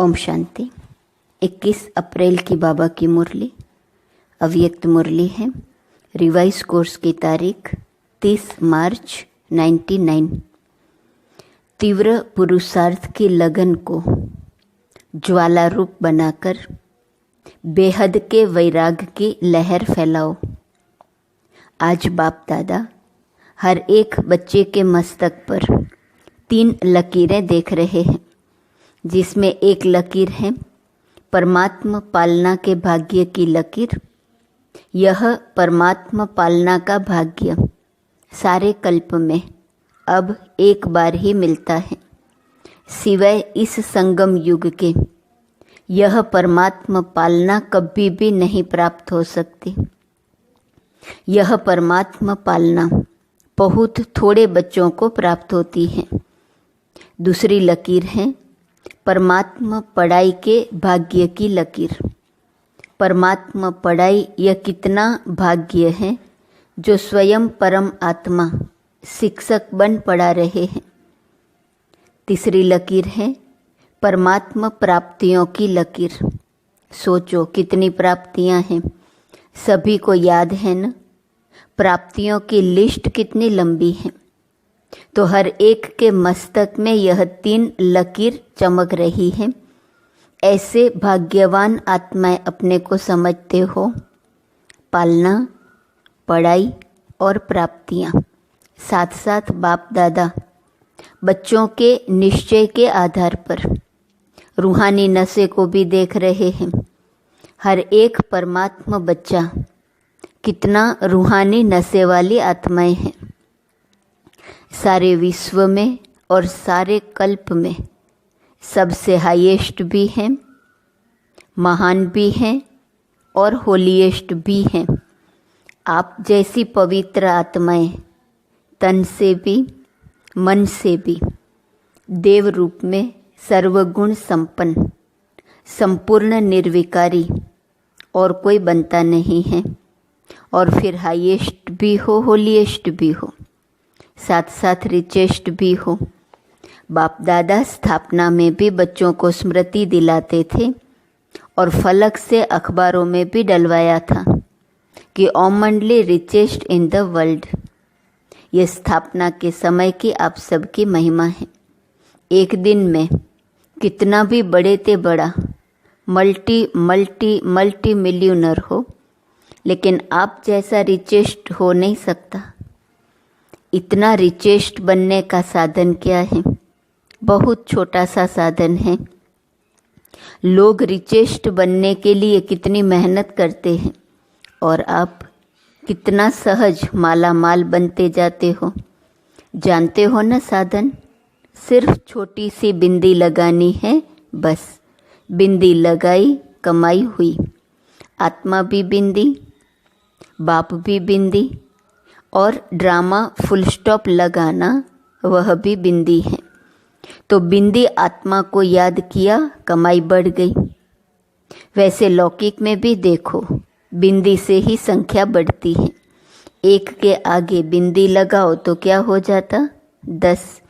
ओम शांति। 21 अप्रैल की बाबा की मुरली अव्यक्त मुरली है। रिवाइज कोर्स की तारीख 30 मार्च 99। तीव्र पुरुषार्थ की लगन को ज्वाला रूप बनाकर बेहद के वैराग की लहर फैलाओ। आज बाप दादा हर एक बच्चे के मस्तक पर 3 लकीरें देख रहे हैं, जिसमें एक लकीर है परमात्मा पालना के भाग्य की लकीर। यह परमात्मा पालना का भाग्य सारे कल्प में अब एक बार ही मिलता है, सिवाय इस संगम युग के यह परमात्मा पालना कभी भी नहीं प्राप्त हो सकती। यह परमात्मा पालना बहुत थोड़े बच्चों को प्राप्त होती है। दूसरी लकीर है परमात्मा पढ़ाई के भाग्य की लकीर। परमात्मा पढ़ाई यह कितना भाग्य है जो स्वयं परम आत्मा शिक्षक बन पढ़ा रहे हैं। तीसरी लकीर है परमात्मा प्राप्तियों की लकीर। सोचो कितनी प्राप्तियां हैं, सभी को याद है न? प्राप्तियों की लिस्ट कितनी लंबी है। तो हर एक के मस्तक में यह 3 लकीर चमक रही है। ऐसे भाग्यवान आत्माएं अपने को समझते हो। पालना, पढ़ाई और प्राप्तियां, साथ साथ बाप दादा बच्चों के निश्चय के आधार पर रूहानी नशे को भी देख रहे हैं। हर एक परमात्मा बच्चा कितना रूहानी नशे वाली आत्माएं हैं। सारे विश्व में और सारे कल्प में सबसे हाईएस्ट भी हैं, महान भी हैं और होलीएस्ट भी हैं। आप जैसी पवित्र आत्माएं तन से भी मन से भी देव रूप में सर्वगुण संपन्न संपूर्ण निर्विकारी और कोई बनता नहीं है। और फिर हाईएस्ट भी हो, होलीएस्ट भी हो, साथ साथ रिचेस्ट भी हो। बाप दादा स्थापना में भी बच्चों को स्मृति दिलाते थे और फलक से अखबारों में भी डलवाया था कि ओमनली रिचेस्ट इन द वर्ल्ड। ये स्थापना के समय की आप सबकी महिमा है। एक दिन में कितना भी बड़े ते बड़ा मल्टी मिलियनर हो, लेकिन आप जैसा रिचेस्ट हो नहीं सकता। इतना रिचेस्ट बनने का साधन क्या है? बहुत छोटा सा साधन है। लोग रिचेस्ट बनने के लिए कितनी मेहनत करते हैं और आप कितना सहज माला माल बनते जाते हो। जानते हो ना साधन? सिर्फ छोटी सी बिंदी लगानी है, बस बिंदी लगाई कमाई हुई। आत्मा भी बिंदी, बाप भी बिंदी और ड्रामा फुल स्टॉप लगाना वह भी बिंदी है। तो बिंदी आत्मा को याद किया, कमाई बढ़ गई। वैसे लौकिक में भी देखो, बिंदी से ही संख्या बढ़ती है। 1 के आगे बिंदी लगाओ तो क्या हो जाता? 10।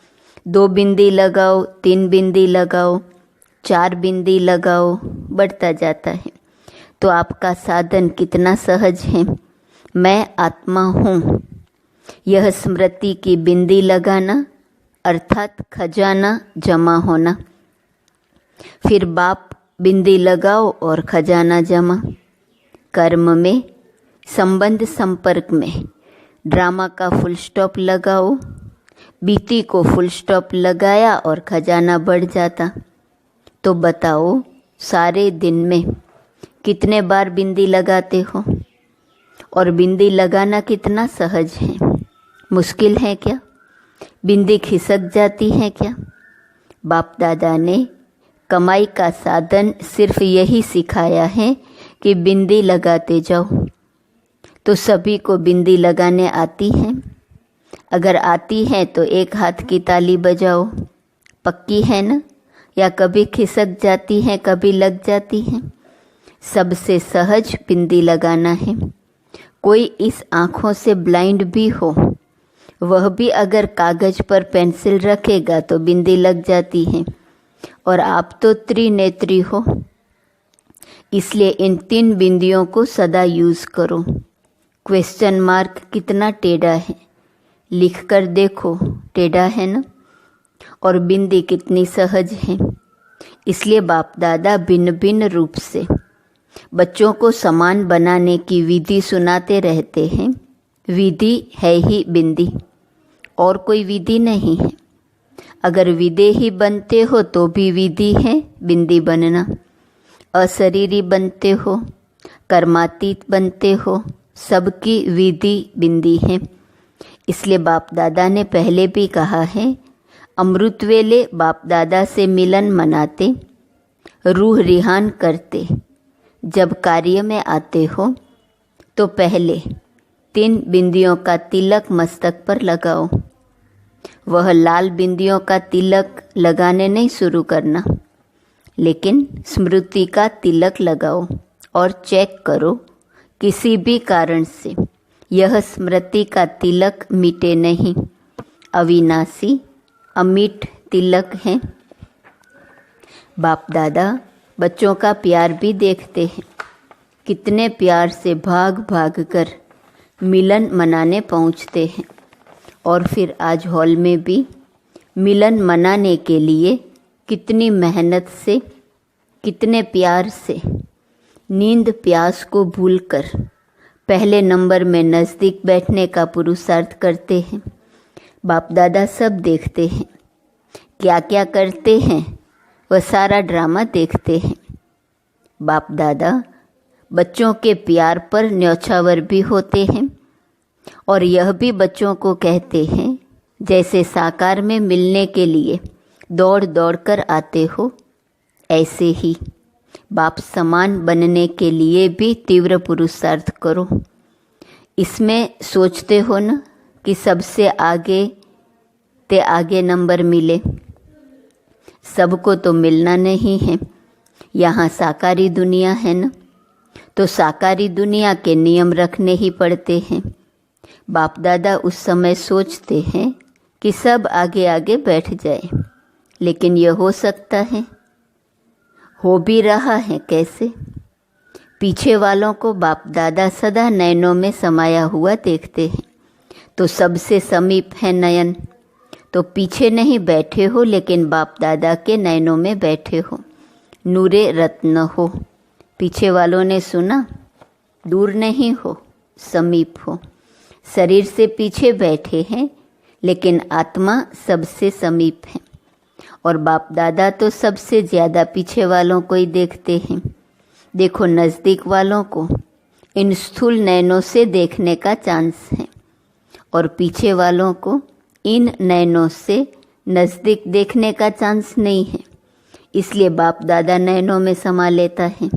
2 बिंदी लगाओ, 3 बिंदी लगाओ, 4 बिंदी लगाओ, बढ़ता जाता है। तो आपका साधन कितना सहज है। मैं आत्मा हूँ, यह स्मृति की बिंदी लगाना अर्थात खजाना जमा होना। फिर बाप बिंदी लगाओ और खजाना जमा। कर्म में, संबंध संपर्क में ड्रामा का फुल स्टॉप लगाओ। बीती को फुल स्टॉप लगाया और खजाना बढ़ जाता। तो बताओ सारे दिन में कितने बार बिंदी लगाते हो? और बिंदी लगाना कितना सहज है। मुश्किल है क्या? बिंदी खिसक जाती है क्या? बाप दादा ने कमाई का साधन सिर्फ यही सिखाया है कि बिंदी लगाते जाओ। तो सभी को बिंदी लगाने आती है? अगर आती है तो एक हाथ की ताली बजाओ। पक्की है ना? या कभी खिसक जाती है, कभी लग जाती है? सबसे सहज बिंदी लगाना है। कोई इस आँखों से ब्लाइंड भी हो, वह भी अगर कागज पर पेंसिल रखेगा तो बिंदी लग जाती है। और आप तो त्रिनेत्री हो, इसलिए इन 3 बिंदियों को सदा यूज करो। क्वेश्चन मार्क कितना टेढ़ा है, लिख कर देखो, टेढ़ा है ना। और बिंदी कितनी सहज है। इसलिए बाप दादा भिन्न भिन्न रूप से बच्चों को समान बनाने की विधि सुनाते रहते हैं। विधि है ही बिंदी, और कोई विधि नहीं है। अगर विधि ही बनते हो तो भी विधि है बिंदी बनना। अशरीरी बनते हो, कर्मातीत बनते हो, सबकी विधि बिंदी है। इसलिए बाप दादा ने पहले भी कहा है, अमृत वेले बाप दादा से मिलन मनाते, रूह रिहान करते। जब कार्य में आते हो तो पहले 3 बिंदियों का तिलक मस्तक पर लगाओ। वह लाल बिंदियों का तिलक लगाने नहीं शुरू करना, लेकिन स्मृति का तिलक लगाओ और चेक करो किसी भी कारण से यह स्मृति का तिलक मिटे नहीं। अविनाशी अमिट तिलक है। बाप दादा बच्चों का प्यार भी देखते हैं, कितने प्यार से भाग भाग कर मिलन मनाने पहुंचते हैं। और फिर आज हॉल में भी मिलन मनाने के लिए कितनी मेहनत से, कितने प्यार से, नींद प्यास को भूलकर पहले नंबर में नज़दीक बैठने का पुरुषार्थ करते हैं। बाप दादा सब देखते हैं, क्या क्या करते हैं वह सारा ड्रामा देखते हैं। बाप दादा बच्चों के प्यार पर न्यौछावर भी होते हैं और यह भी बच्चों को कहते हैं, जैसे साकार में मिलने के लिए दौड़ दौड़ कर आते हो, ऐसे ही बाप समान बनने के लिए भी तीव्र पुरुषार्थ करो। इसमें सोचते हो ना कि सबसे आगे नंबर मिले, सबको तो मिलना नहीं है। यहाँ साकारी दुनिया है ना, तो साकारी दुनिया के नियम रखने ही पड़ते हैं। बाप दादा उस समय सोचते हैं कि सब आगे आगे बैठ जाए, लेकिन यह हो सकता है, हो भी रहा है कैसे? पीछे वालों को बाप दादा सदा नयनों में समाया हुआ देखते हैं, तो सबसे समीप है नयन। तो पीछे नहीं बैठे हो, लेकिन बाप दादा के नयनों में बैठे हो, नूरे रत्न हो। पीछे वालों ने सुना, दूर नहीं हो, समीप हो। शरीर से पीछे बैठे हैं, लेकिन आत्मा सबसे समीप है। और बाप दादा तो सबसे ज़्यादा पीछे वालों को ही देखते हैं। देखो, नज़दीक वालों को इन स्थूल नयनों से देखने का चांस है, और पीछे वालों को इन नयनों से नज़दीक देखने का चांस नहीं है। इसलिए बाप दादा नयनों में समा लेता है।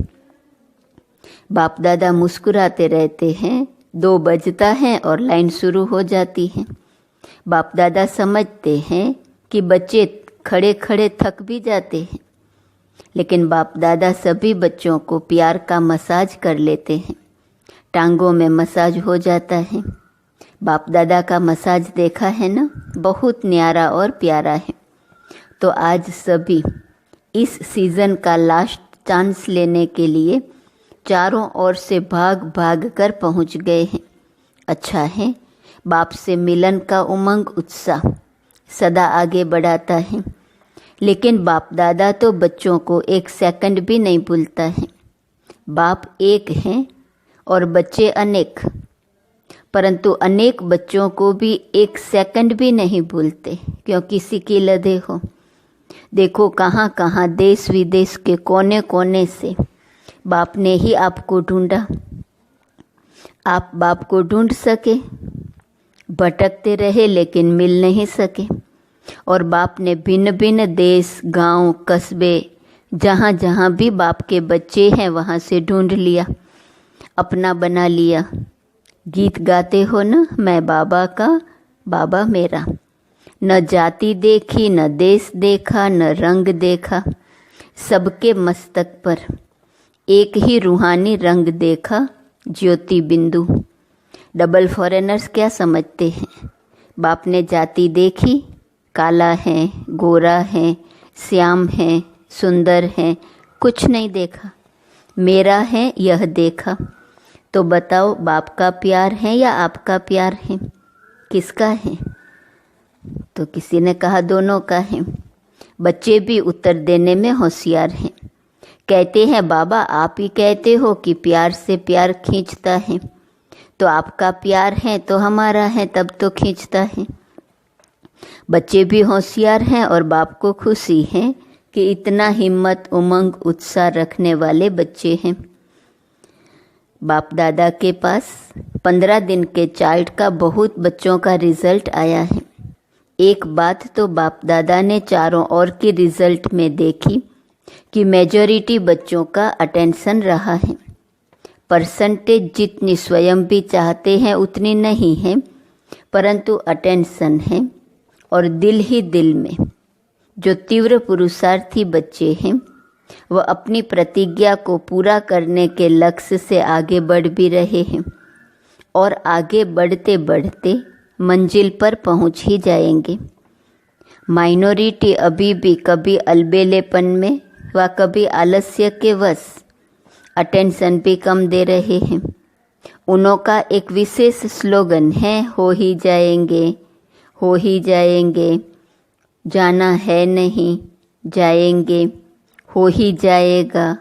बाप दादा मुस्कुराते रहते हैं, 2 बजता है और लाइन शुरू हो जाती है। बाप दादा समझते हैं कि बच्चे खड़े खड़े थक भी जाते हैं, लेकिन बाप दादा सभी बच्चों को प्यार का मसाज कर लेते हैं। टांगों में मसाज हो जाता है। बाप दादा का मसाज देखा है ना, बहुत न्यारा और प्यारा है। तो आज सभी इस सीज़न का लास्ट चांस लेने के लिए चारों ओर से भाग भाग कर पहुंच गए हैं। अच्छा है, बाप से मिलन का उमंग उत्साह सदा आगे बढ़ाता है। लेकिन बाप दादा तो बच्चों को 1 सेकंड भी नहीं भूलता है। बाप एक हैं और बच्चे अनेक, परंतु अनेक बच्चों को भी 1 सेकंड भी नहीं भूलते, क्योंकि सिकी लदे हो। देखो कहाँ कहाँ देश विदेश के कोने कोने से बाप ने ही आपको ढूंढा। आप बाप को ढूंढ सके, भटकते रहे लेकिन मिल नहीं सके। और बाप ने भिन्न भिन्न देश, गांव, कस्बे, जहाँ जहाँ भी बाप के बच्चे हैं वहाँ से ढूंढ लिया, अपना बना लिया। गीत गाते हो ना, मैं बाबा का, बाबा मेरा। न जाति देखी, न देश देखा, न रंग देखा, सबके मस्तक पर एक ही रूहानी रंग देखा, ज्योति बिंदु। डबल फॉरेनर्स क्या समझते हैं? बाप ने जाति देखी, काला है, गोरा है, श्याम है, सुंदर है, कुछ नहीं देखा, मेरा है यह देखा। तो बताओ, बाप का प्यार है या आपका प्यार है, किसका है? तो किसी ने कहा दोनों का है। बच्चे भी उत्तर देने में होशियार हैं। कहते हैं बाबा आप ही कहते हो कि प्यार से प्यार खींचता है, तो आपका प्यार है तो हमारा है, तब तो खींचता है। बच्चे भी होशियार हैं और बाप को खुशी है कि इतना हिम्मत, उमंग, उत्साह रखने वाले बच्चे हैं। बाप दादा के पास 15 दिन के चार्ट का बहुत बच्चों का रिजल्ट आया है। एक बात तो बाप दादा ने चारों ओर के रिजल्ट में देखी कि मेजॉरिटी बच्चों का अटेंशन रहा है। परसेंटेज जितनी स्वयं भी चाहते हैं उतनी नहीं है, परंतु अटेंशन है। और दिल ही दिल में जो तीव्र पुरुषार्थी बच्चे हैं वह अपनी प्रतिज्ञा को पूरा करने के लक्ष्य से आगे बढ़ भी रहे हैं और आगे बढ़ते बढ़ते मंजिल पर पहुंच ही जाएंगे। माइनॉरिटी अभी भी कभी अलबेलेपन में व कभी आलस्य के वश अटेंशन भी कम दे रहे हैं। उनों का एक विशेष स्लोगन है, हो ही जाएंगे, हो ही जाएंगे, जाना है नहीं, जाएंगे, हो ही जाएगा।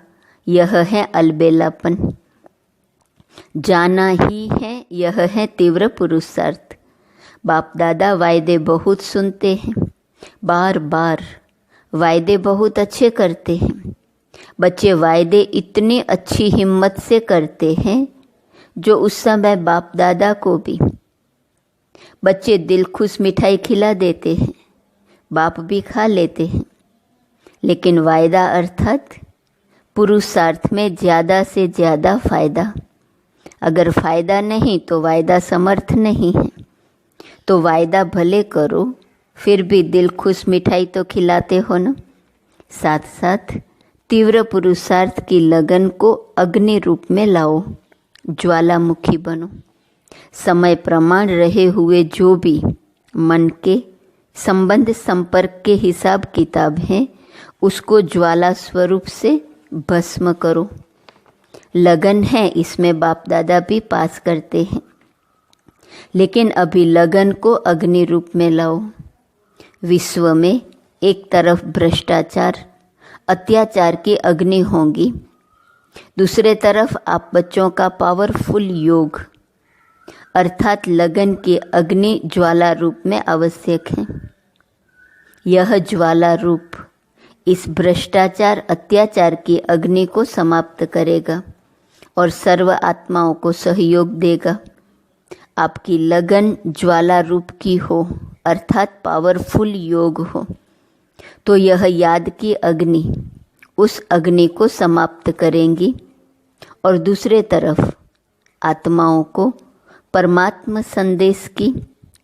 यह है अलबेलापन, जाना ही है, यह है तीव्र पुरुषार्थ। बाप दादा वायदे बहुत सुनते हैं, बार बार वायदे बहुत अच्छे करते हैं। बच्चे वायदे इतनी अच्छी हिम्मत से करते हैं जो उस समय बाप दादा को भी बच्चे दिल खुश मिठाई खिला देते हैं, बाप भी खा लेते हैं। लेकिन वायदा अर्थात पुरुषार्थ में ज़्यादा से ज़्यादा फायदा। अगर फायदा नहीं तो वायदा समर्थ नहीं है। तो वायदा भले करो, फिर भी दिल खुश मिठाई तो खिलाते हो ना। साथ साथ तीव्र पुरुषार्थ की लगन को अग्नि रूप में लाओ, ज्वालामुखी बनो। समय प्रमाण रहे हुए जो भी मन के संबंध संपर्क के हिसाब किताब हैं उसको ज्वाला स्वरूप से भस्म करो। लगन है, इसमें बाप दादा भी पास करते हैं, लेकिन अभी लगन को अग्नि रूप में लाओ। विश्व में एक तरफ भ्रष्टाचार, अत्याचार की अग्नि होंगी, दूसरे तरफ आप बच्चों का पावरफुल योग अर्थात लगन की अग्नि ज्वाला रूप में आवश्यक है। यह ज्वाला रूप इस भ्रष्टाचार, अत्याचार की अग्नि को समाप्त करेगा और सर्व आत्माओं को सहयोग देगा। आपकी लगन ज्वाला रूप की हो अर्थात पावरफुल योग हो, तो यह याद की अग्नि उस अग्नि को समाप्त करेंगी और दूसरे तरफ आत्माओं को परमात्मा संदेश की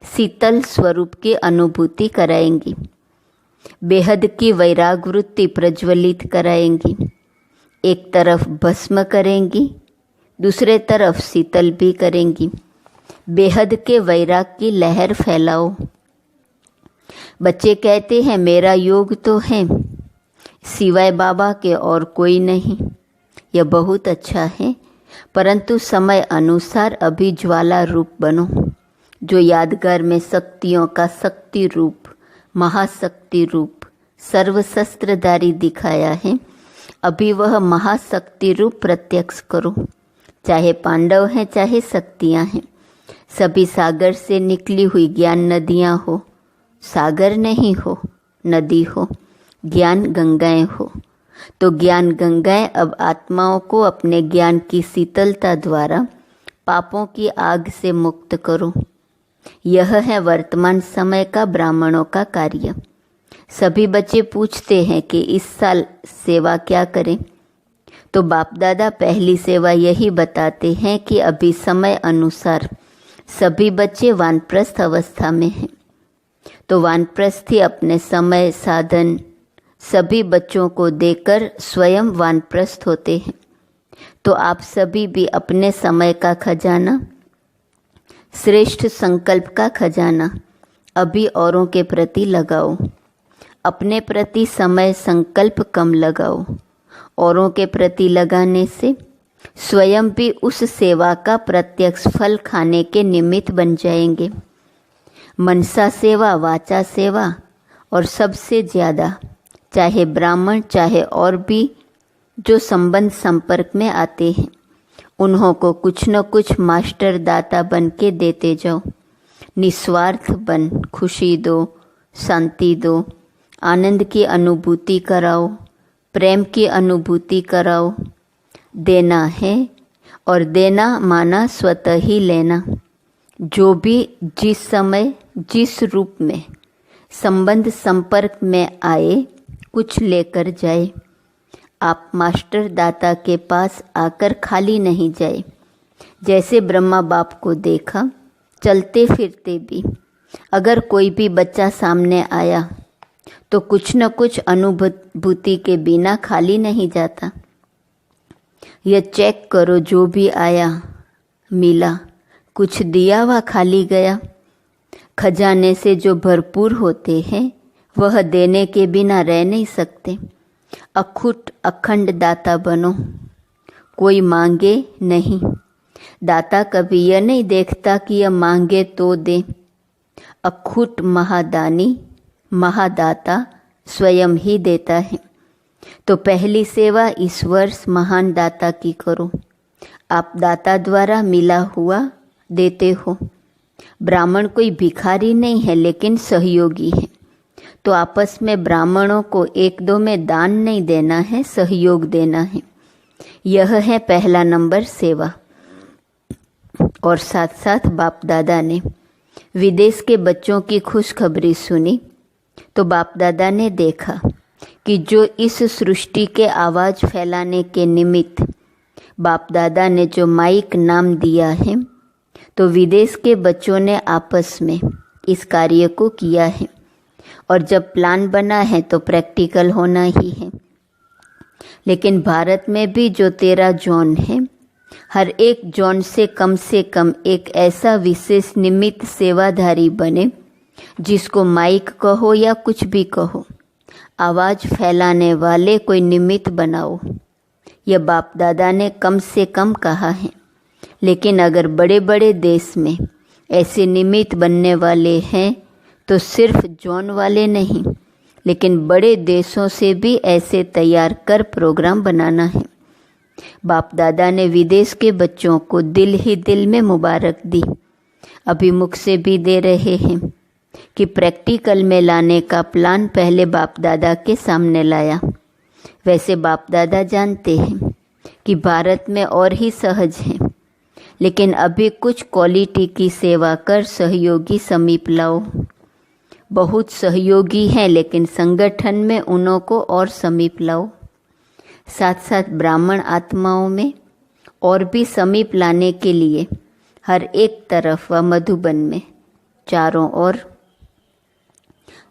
शीतल स्वरूप की अनुभूति कराएंगी, बेहद की वैराग वृत्ति प्रज्वलित कराएंगी। एक तरफ भस्म करेंगी, दूसरे तरफ शीतल भी करेंगी। बेहद के वैराग की लहर फैलाओ। बच्चे कहते हैं मेरा योग तो है, सिवाय बाबा के और कोई नहीं। यह बहुत अच्छा है, परंतु समय अनुसार अभी ज्वाला रूप बनो, जो यादगार में शक्तियों का शक्ति रूप, महाशक्ति रूप, सर्वशस्त्रधारी दिखाया है। अभी वह महाशक्ति रूप प्रत्यक्ष करो। चाहे पांडव हैं, चाहे शक्तियाँ हैं, सभी सागर से निकली हुई ज्ञान नदियाँ हो, सागर नहीं हो, नदी हो, ज्ञान गंगाएं हो। तो ज्ञान गंगाएं अब आत्माओं को अपने ज्ञान की शीतलता द्वारा पापों की आग से मुक्त करो। यह है वर्तमान समय का ब्राह्मणों का कार्य। सभी बच्चे पूछते हैं कि इस साल सेवा क्या करें, तो बाप दादा पहली सेवा यही बताते हैं कि अभी समय अनुसार सभी बच्चे वानप्रस्थ अवस्था में हैं। तो वानप्रस्थी अपने समय, साधन सभी बच्चों को देकर स्वयं वानप्रस्थ होते हैं। तो आप सभी भी अपने समय का खजाना, श्रेष्ठ संकल्प का खजाना अभी औरों के प्रति लगाओ। अपने प्रति समय संकल्प कम लगाओ। औरों के प्रति लगाने से स्वयं भी उस सेवा का प्रत्यक्ष फल खाने के निमित्त बन जाएंगे। मनसा सेवा, वाचा सेवा और सबसे ज़्यादा चाहे ब्राह्मण चाहे और भी जो संबंध संपर्क में आते हैं, उन्हों को कुछ न कुछ मास्टर दाता बन के देते जाओ। निस्वार्थ बन खुशी दो, शांति दो, आनंद की अनुभूति कराओ, प्रेम की अनुभूति कराओ। देना है और देना माना स्वतः ही लेना। जो भी जिस समय जिस रूप में संबंध संपर्क में आए कुछ लेकर जाए। आप मास्टर दाता के पास आकर खाली नहीं जाए। जैसे ब्रह्मा बाप को देखा, चलते फिरते भी अगर कोई भी बच्चा सामने आया तो कुछ न कुछ अनुभूति के बिना खाली नहीं जाता। यह चेक करो, जो भी आया मिला, कुछ दिया व खाली गया। खजाने से जो भरपूर होते हैं वह देने के बिना रह नहीं सकते। अखुट अखंड दाता बनो, कोई मांगे नहीं। दाता कभी यह नहीं देखता कि यह मांगे तो दे। अखुट महादानी महादाता स्वयं ही देता है। तो पहली सेवा इस वर्ष महान दाता की करो। आप दाता द्वारा मिला हुआ देते हो। ब्राह्मण कोई भिखारी नहीं है लेकिन सहयोगी है। तो आपस में ब्राह्मणों को एक दो में दान नहीं देना है, सहयोग देना है। यह है पहला नंबर सेवा। और साथ साथ बाप दादा ने विदेश के बच्चों की खुशखबरी सुनी तो बाप दादा ने देखा कि जो इस सृष्टि के आवाज़ फैलाने के निमित्त बाप दादा ने जो माइक नाम दिया है, तो विदेश के बच्चों ने आपस में इस कार्य को किया है। और जब प्लान बना है तो प्रैक्टिकल होना ही है। लेकिन भारत में भी जो 13 जोन है, हर एक जोन से कम एक ऐसा विशेष निमित्त सेवाधारी बने, जिसको माइक कहो या कुछ भी कहो, आवाज़ फैलाने वाले कोई निमित्त बनाओ। यह बाप दादा ने कम से कम कहा है। लेकिन अगर बड़े बड़े देश में ऐसे निमित्त बनने वाले हैं तो सिर्फ जोन वाले नहीं, लेकिन बड़े देशों से भी ऐसे तैयार कर प्रोग्राम बनाना है। बाप दादा ने विदेश के बच्चों को दिल ही दिल में मुबारक दी। अभी मुख से भी दे रहे हैं कि प्रैक्टिकल में लाने का प्लान पहले बाप दादा के सामने लाया। वैसे बाप दादा जानते हैं कि भारत में और ही सहज है, लेकिन अभी कुछ क्वालिटी की सेवा कर सहयोगी समीप लाओ। बहुत सहयोगी हैं लेकिन संगठन में उन्हों को और समीप लाओ। साथ साथ ब्राह्मण आत्माओं में और भी समीप लाने के लिए हर एक तरफ व मधुबन में चारों ओर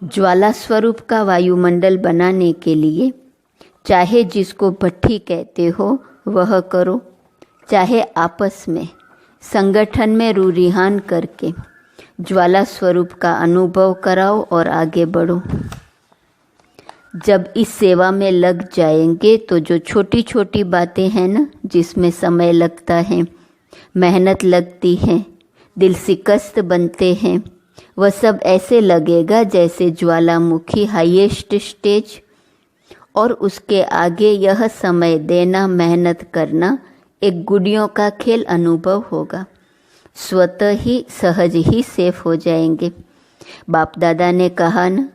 ज्वाला स्वरूप का वायुमंडल बनाने के लिए, चाहे जिसको भट्ठी कहते हो वह करो, चाहे आपस में संगठन में रूरिहान करके ज्वाला स्वरूप का अनुभव कराओ और आगे बढ़ो। जब इस सेवा में लग जाएंगे तो जो छोटी छोटी बातें हैं ना, जिसमें समय लगता है, मेहनत लगती है, दिल शिकस्त बनते हैं, वह सब ऐसे लगेगा जैसे ज्वालामुखी हाईएस्ट स्टेज, और उसके आगे यह समय देना, मेहनत करना एक गुड़ियों का खेल अनुभव होगा। स्वतः ही सहज ही सेफ हो जाएंगे। बाप दादा ने कहा ना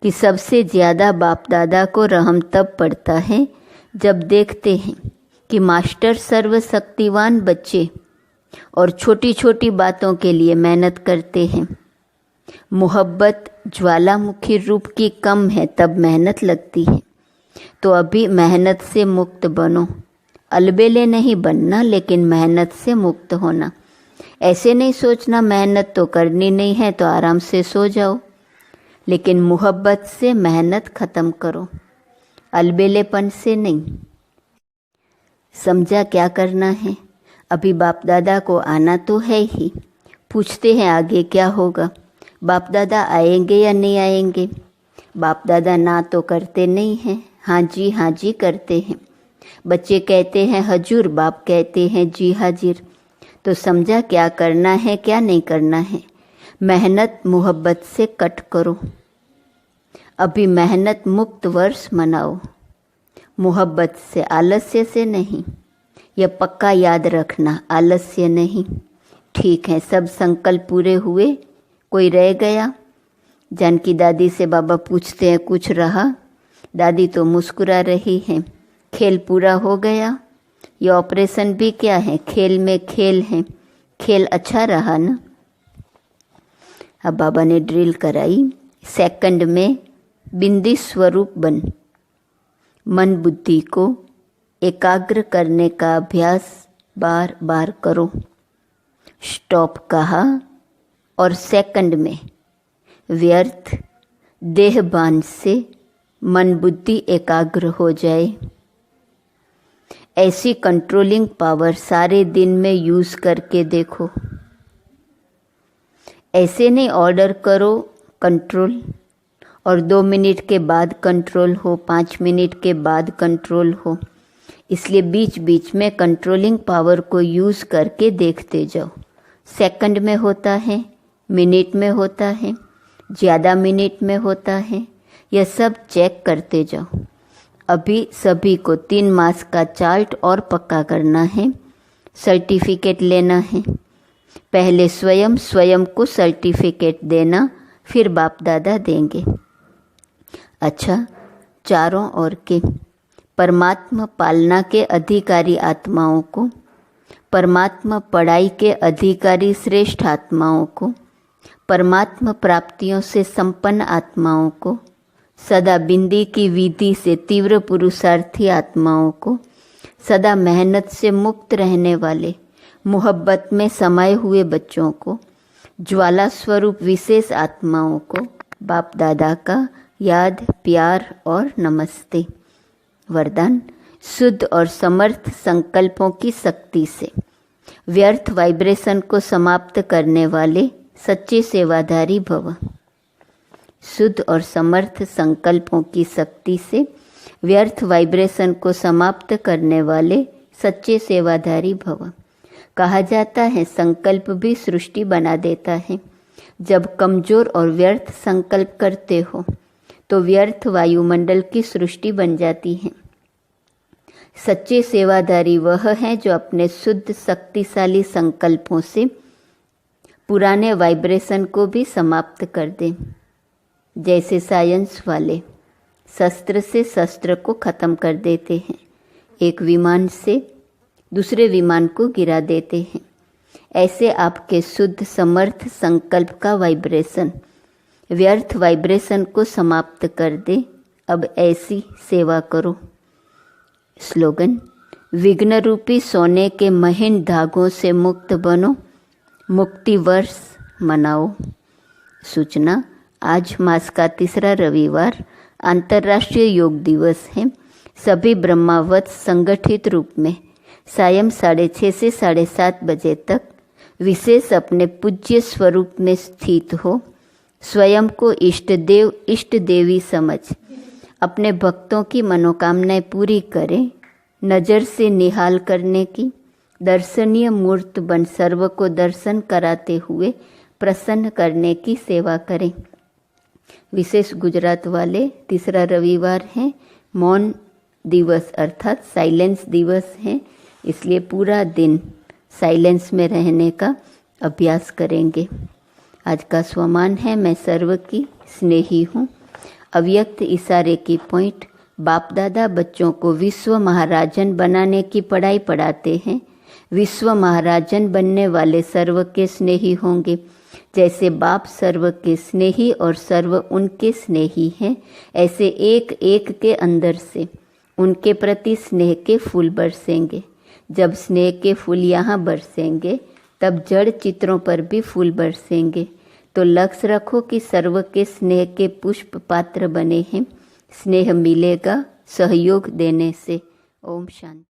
कि सबसे ज़्यादा बाप दादा को रहम तब पड़ता है जब देखते हैं कि मास्टर सर्वशक्तिवान बच्चे और छोटी छोटी बातों के लिए मेहनत करते हैं। मोहब्बत ज्वालामुखी रूप की कम है तब मेहनत लगती है। तो अभी मेहनत से मुक्त बनो। अलबेले नहीं बनना, लेकिन मेहनत से मुक्त होना। ऐसे नहीं सोचना मेहनत तो करनी नहीं है तो आराम से सो जाओ, लेकिन मोहब्बत से मेहनत ख़त्म करो, अलबेलेपन से नहीं। समझा क्या करना है? अभी बाप दादा को आना तो है ही। पूछते हैं आगे क्या होगा, बाप दादा आएंगे या नहीं आएंगे? बाप दादा ना तो करते नहीं हैं, हाँ जी करते हैं। बच्चे कहते हैं हजूर, बाप कहते हैं जी हाजिर। तो समझा क्या करना है क्या नहीं करना है। मेहनत मोहब्बत से कट करो। अभी मेहनत मुक्त वर्ष मनाओ, मोहब्बत से, आलस्य से नहीं। यह पक्का याद रखना, आलस्य नहीं। ठीक है, सब संकल्प पूरे हुए, कोई रह गया? जानकी दादी से बाबा पूछते हैं कुछ रहा? दादी तो मुस्कुरा रही हैं। खेल पूरा हो गया? ये ऑपरेशन भी क्या है, खेल में खेल है। खेल अच्छा रहा ना? अब बाबा ने ड्रिल कराई। सेकंड में बिंदी स्वरूप बन। मन बुद्धि को एकाग्र करने का अभ्यास बार बार करो। स्टॉप कहा और सेकंड में व्यर्थ देहबान से मन बुद्धि एकाग्र हो जाए। ऐसी कंट्रोलिंग पावर सारे दिन में यूज करके देखो। ऐसे नहीं ऑर्डर करो कंट्रोल और 2 मिनट के बाद कंट्रोल हो, 5 मिनट के बाद कंट्रोल हो। इसलिए बीच बीच में कंट्रोलिंग पावर को यूज करके देखते जाओ। सेकंड में होता है, मिनट में होता है, ज़्यादा मिनट में होता है, यह सब चेक करते जाओ। अभी सभी को 3 मास का चार्ट और पक्का करना है, सर्टिफिकेट लेना है। पहले स्वयं को सर्टिफिकेट देना, फिर बाप दादा देंगे। अच्छा, चारों ओर के परमात्मा पालना के अधिकारी आत्माओं को, परमात्मा पढ़ाई के अधिकारी श्रेष्ठ आत्माओं को, परमात्मा प्राप्तियों से संपन्न आत्माओं को, सदा बिंदी की विधि से तीव्र पुरुषार्थी आत्माओं को, सदा मेहनत से मुक्त रहने वाले मोहब्बत में समाये हुए बच्चों को, ज्वाला स्वरूप विशेष आत्माओं को बाप दादा का याद, प्यार और नमस्ते। वरदान, शुद्ध और समर्थ संकल्पों की शक्ति से व्यर्थ वाइब्रेशन को समाप्त करने वाले सच्चे सेवाधारी भव। शुद्ध और समर्थ संकल्पों की शक्ति से व्यर्थ वाइब्रेशन को समाप्त करने वाले सच्चे सेवाधारी भव। कहा जाता है संकल्प भी सृष्टि बना देता है। जब कमजोर और व्यर्थ संकल्प करते हो तो व्यर्थ वायुमंडल की सृष्टि बन जाती है। सच्चे सेवाधारी वह है जो अपने शुद्ध शक्तिशाली संकल्पों से पुराने वाइब्रेशन को भी समाप्त कर दे। जैसे साइंस वाले शस्त्र से शस्त्र को खत्म कर देते हैं, एक विमान से दूसरे विमान को गिरा देते हैं। ऐसे आपके शुद्ध समर्थ संकल्प का वाइब्रेशन व्यर्थ वाइब्रेशन को समाप्त कर दे। अब ऐसी सेवा करो। स्लोगन, विघ्न रूपी सोने के महीन धागों से मुक्त बनो, मुक्ति वर्ष मनाओ। सूचना, आज मास का 3रा रविवार अंतर्राष्ट्रीय योग दिवस है। सभी ब्रह्मावत संगठित रूप में सायं 6:30 से 7:30 बजे तक विशेष अपने पूज्य स्वरूप में स्थित हो। स्वयं को इष्ट देव इष्ट देवी समझ अपने भक्तों की मनोकामनाएं पूरी करें। नज़र से निहाल करने की दर्शनीय मूर्त बन सर्व को दर्शन कराते हुए प्रसन्न करने की सेवा करें। विशेष गुजरात वाले 3रा रविवार है, मौन दिवस अर्थात साइलेंस दिवस है, इसलिए पूरा दिन साइलेंस में रहने का अभ्यास करेंगे। आज का स्वमान है, मैं सर्व की स्नेही हूँ। अव्यक्त इशारे की पॉइंट, बाप दादा बच्चों को विश्व महाराजन बनाने की पढ़ाई पढ़ाते हैं। विश्व महाराजन बनने वाले सर्व के स्नेही होंगे। जैसे बाप सर्व के स्नेही और सर्व उनके स्नेही हैं, ऐसे एक एक के अंदर से उनके प्रति स्नेह के फूल बरसेंगे। जब स्नेह के फूल यहाँ बरसेंगे तब जड़ चित्रों पर भी फूल बरसेंगे। तो लक्ष्य रखो कि सर्व के स्नेह के पुष्प पात्र बने हैं। स्नेह मिलेगा सहयोग देने से। ओम शांति।